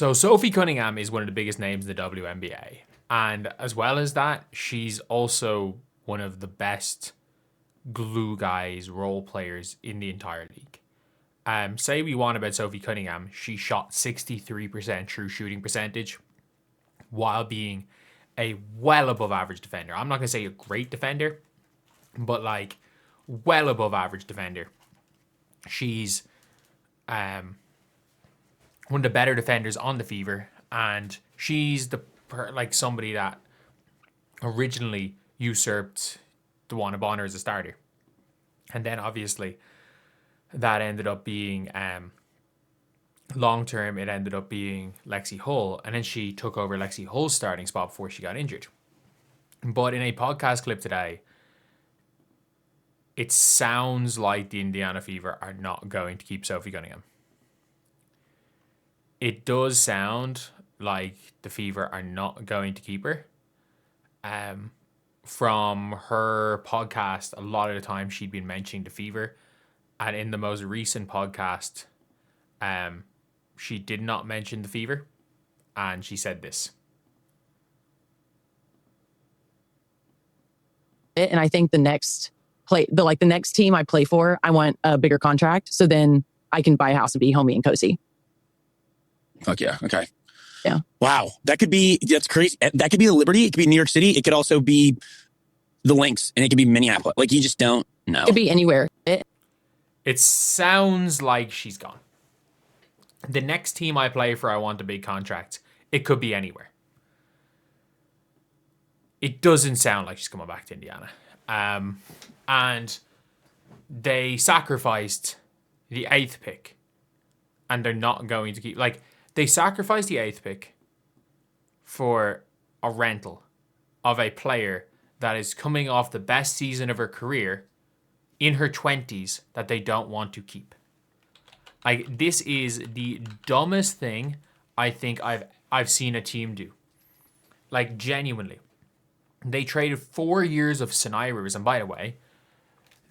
So Sophie Cunningham is one of the biggest names in the WNBA. And as well as that, she's also one of the best glue guys, role players in the entire league. Say we want about Sophie Cunningham, she shot 63% true shooting percentage while being a well above average defender. I'm not going to say a great defender, but like well above average defender. She's one of the better defenders on the Fever, and she's somebody that originally usurped DeWanna Bonner as a starter, and then obviously that ended up being long term. It ended up being Lexi Hull, and then she took over Lexi Hull's starting spot before she got injured. But in a podcast clip today, it sounds like the Indiana Fever are not going to keep Sophie Cunningham. It does sound like the Fever are not going to keep her. From her podcast, a lot of the time she'd been mentioning the Fever. And in the most recent podcast, she did not mention the Fever. And she said this. And I think the next team I play for, I want a bigger contract. So then I can buy a house and be homey and cozy. Fuck yeah. Okay. Yeah. Wow. That's crazy. That could be the Liberty. It could be New York City. It could also be the Lynx, and it could be Minneapolis. Like, you just don't know. It could be anywhere. It sounds like she's gone. The next team I play for, I want a big contract. It could be anywhere. It doesn't sound like she's coming back to Indiana. And they sacrificed the 8th pick. And they're not going to keep... they sacrificed the 8th pick for a rental of a player that is coming off the best season of her career in her 20s that they don't want to keep. This is the dumbest thing I think I've seen a team do. Genuinely. They traded 4 years of Sinai Rivers. And by the way,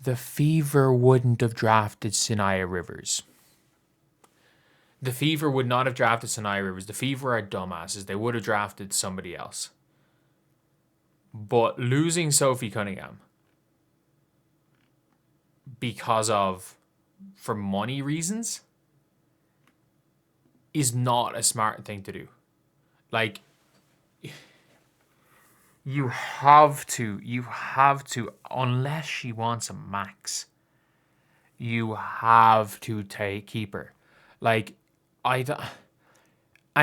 the Fever wouldn't have drafted Sinai Rivers. The Fever would not have drafted Sinai Rivers. The Fever are dumbasses. They would have drafted somebody else. But losing Sophie Cunningham for money reasons is not a smart thing to do. You have to, unless she wants a max, you have to keep her. And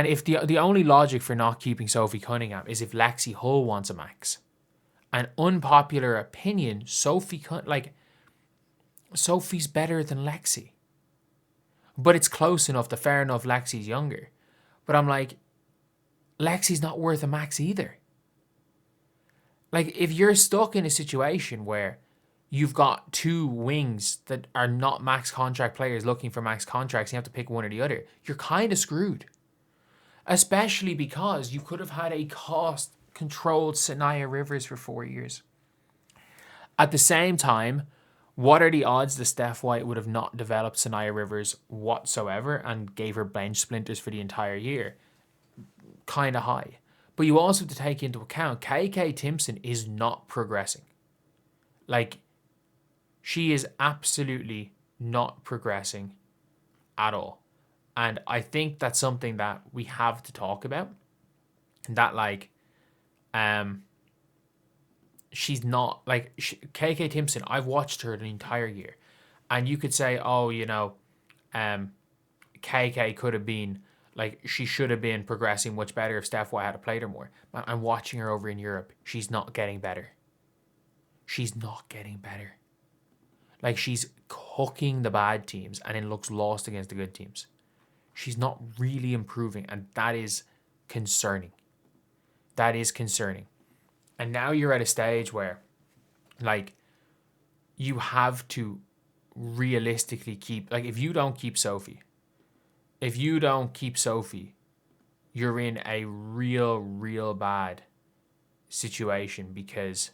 if the only logic for not keeping Sophie Cunningham is if Lexi Hull wants a max, an unpopular opinion, Sophie's better than Lexi. But it's close enough that fair enough Lexi's younger. But I'm like, Lexi's not worth a max either. If you're stuck in a situation where you've got two wings that are not max contract players looking for max contracts, and you have to pick one or the other, you're kind of screwed. Especially because you could have had a cost-controlled Sanaya Rivers for 4 years. At the same time, what are the odds that Steph White would have not developed Sanaya Rivers whatsoever and gave her bench splinters for the entire year? Kind of high. But you also have to take into account, KK Timpson is not progressing. She is absolutely not progressing at all. And I think that's something that we have to talk about. That she's not KK Timpson. I've watched her the entire year, and you could say, KK could have been she should have been progressing much better if Steph White had played her more. I'm watching her over in Europe. She's not getting better. She's not getting better. She's cooking the bad teams and then looks lost against the good teams. She's not really improving, and that is concerning. That is concerning. And now you're at a stage where, you have to realistically keep... if you don't keep Sophie, you're in a real, real bad situation, because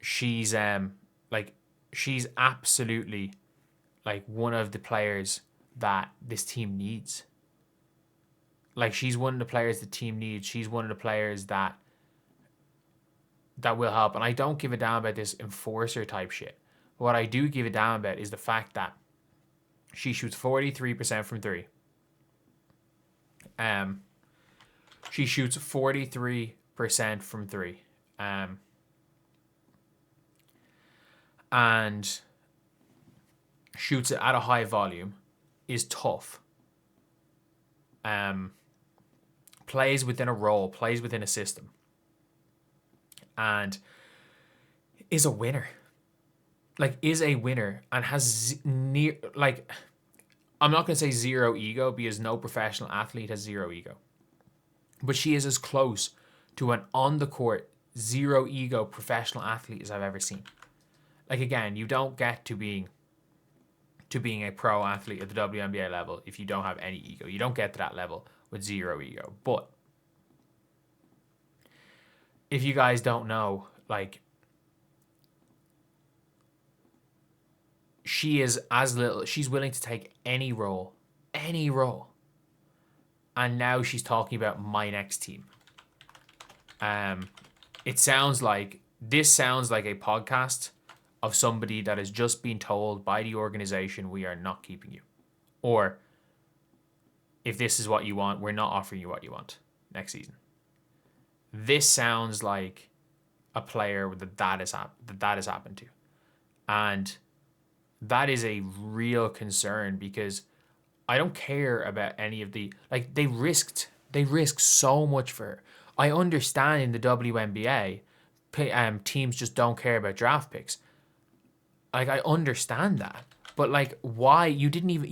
she's she's absolutely one of the players that this team needs. Like, she's one of the players the team needs. She's one of the players that will help. And I don't give a damn about this enforcer type shit. What I do give a damn about is the fact that she shoots 43% from three. She shoots 43% from three. And shoots it at a high volume, is tough. Plays within a role, plays within a system, and is a winner. Like, is a winner and has near, like, I'm not going to say zero ego because no professional athlete has zero ego. But she is as close to an on the court, zero ego professional athlete as I've ever seen. Like, again, you don't get to being a pro athlete at the WNBA level if you don't have any ego. You don't get to that level with zero ego. But if you guys don't know, like, she is as little, she's willing to take any role. And now she's talking about my next team. This sounds like a podcast of somebody that has just been told by the organization, we are not keeping you. Or, if this is what you want, we're not offering you what you want next season. This sounds like a player that has happened to. And that is a real concern because I don't care about any of the, like, they risked so much for her. I understand in the WNBA, teams just don't care about draft picks. Like, I understand that. But, like, why? You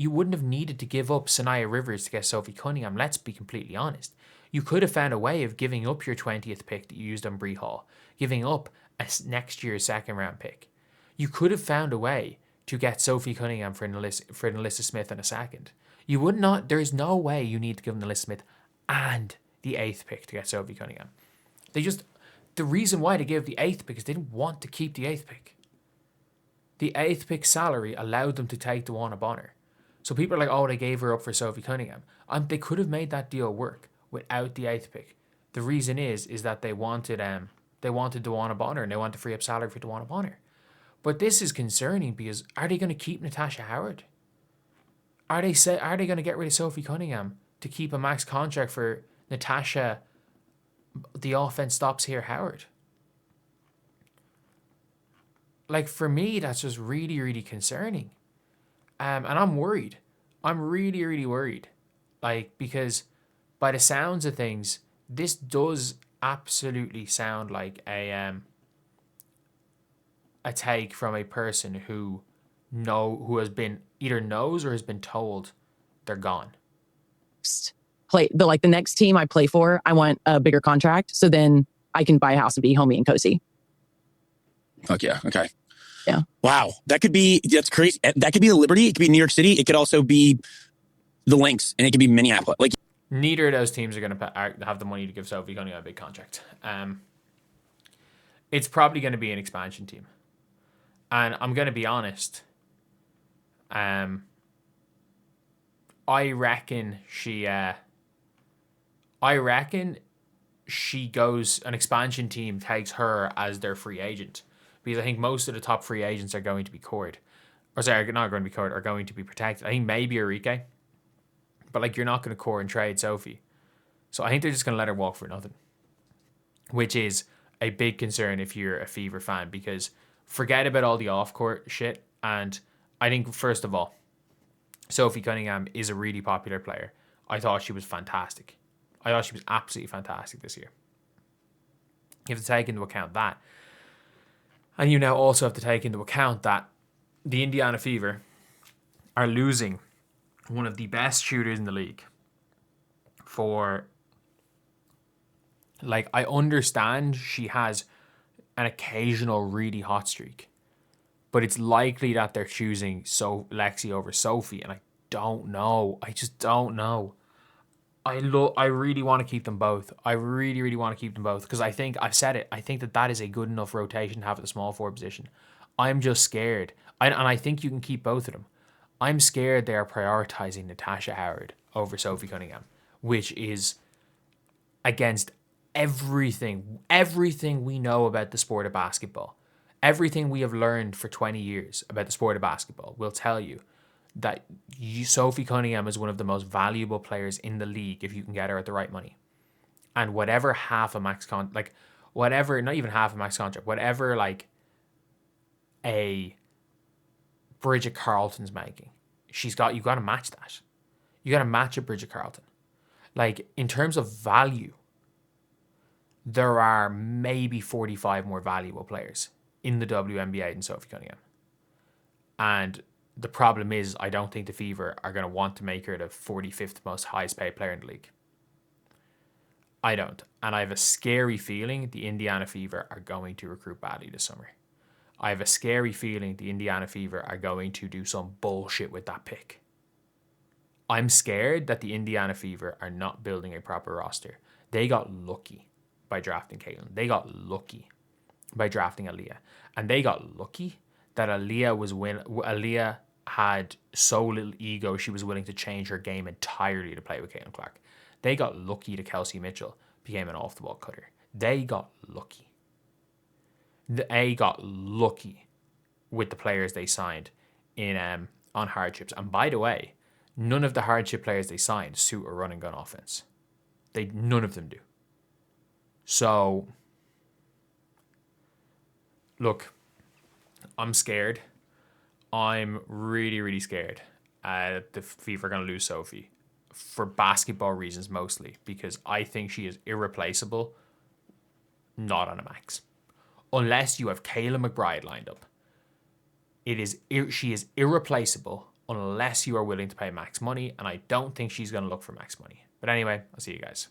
wouldn't have needed to give up Sanaya Rivers to get Sophie Cunningham. Let's be completely honest. You could have found a way of giving up your 20th pick that you used on Bree Hall, giving up a next year's second round pick. You could have found a way to get Sophie Cunningham for Alyssa Smith in a second. You would not. There is no way you need to give them Alyssa Smith and the 8th pick to get Sophie Cunningham. The reason why they gave the 8th pick is they didn't want to keep the 8th pick. The 8th pick salary allowed them to take DeWanna Bonner. So people are like, oh, they gave her up for Sophie Cunningham. They could have made that deal work without the 8th pick. The reason is that they wanted DeWanna Bonner and they want to free up salary for DeWanna Bonner. But this is concerning because are they going to keep Natasha Howard? Are they going to get rid of Sophie Cunningham to keep a max contract for Natasha? The offense stops here, Howard. Like, for me, that's just really, really concerning. And I'm worried. I'm really, really worried. Like, because by the sounds of things, this does absolutely sound like a take from a person who has been either knows or has been told they're gone. The next team I play for, I want a bigger contract, so then I can buy a house and be homey and cozy. Fuck yeah. Okay. Yeah. Wow. That's crazy. That could be the Liberty. It could be New York City. It could also be the Lynx, and it could be Minneapolis. Like, neither of those teams are going to have the money to give Sophie Cunningham a big contract. It's probably going to be an expansion team. And I'm going to be honest. I reckon she goes, an expansion team takes her as their free agent. Because I think most of the top free agents are going to be cored. Or sorry, not going to be cored, are going to be protected. I think maybe Enrique. But, like, you're not going to core and trade Sophie. So I think they're just going to let her walk for nothing. Which is a big concern if you're a Fever fan. Because forget about all the off-court shit. And I think, first of all, Sophie Cunningham is a really popular player. I thought she was fantastic. I thought she was absolutely fantastic this year. You have to take into account that. And you now also have to take into account that the Indiana Fever are losing one of the best shooters in the league for, like, I understand she has an occasional really hot streak, but it's likely that they're choosing Lexi over Sophie, and I don't know. I just don't know. I really want to keep them both. I really, really want to keep them both because I think, I've said it, I think that is a good enough rotation to have at the small forward position. I'm just scared. And I think you can keep both of them. I'm scared they are prioritizing Natasha Howard over Sophie Cunningham, which is against everything we know about the sport of basketball. Everything we have learned for 20 years about the sport of basketball will tell you that Sophie Cunningham is one of the most valuable players in the league if you can get her at the right money. And whatever half a max contract, like whatever, not even half a max contract, whatever like a Bridget Carlton's making, you've got to match that. You got to match a Bridget Carlton. Like in terms of value, there are maybe 45 more valuable players in the WNBA than Sophie Cunningham. And the problem is, I don't think the Fever are going to want to make her the 45th most highest paid player in the league. I don't. And I have a scary feeling the Indiana Fever are going to recruit badly this summer. I have a scary feeling the Indiana Fever are going to do some bullshit with that pick. I'm scared that the Indiana Fever are not building a proper roster. They got lucky by drafting Caitlin. They got lucky by drafting Aaliyah. And they got lucky that Aaliyah had so little ego she was willing to change her game entirely to play with Caitlin Clark. They got lucky that Kelsey Mitchell became an off-the-ball cutter. They got lucky. They got lucky with the players they signed in on hardships. And by the way, none of the hardship players they signed suit a run and gun offense. None of them do. So, look, I'm scared. I'm really, really scared the Fever are going to lose Sophie for basketball reasons mostly, because I think she is irreplaceable, not on a max. Unless you have Kayla McBride lined up. She is irreplaceable unless you are willing to pay max money, and I don't think she's going to look for max money. But anyway, I'll see you guys.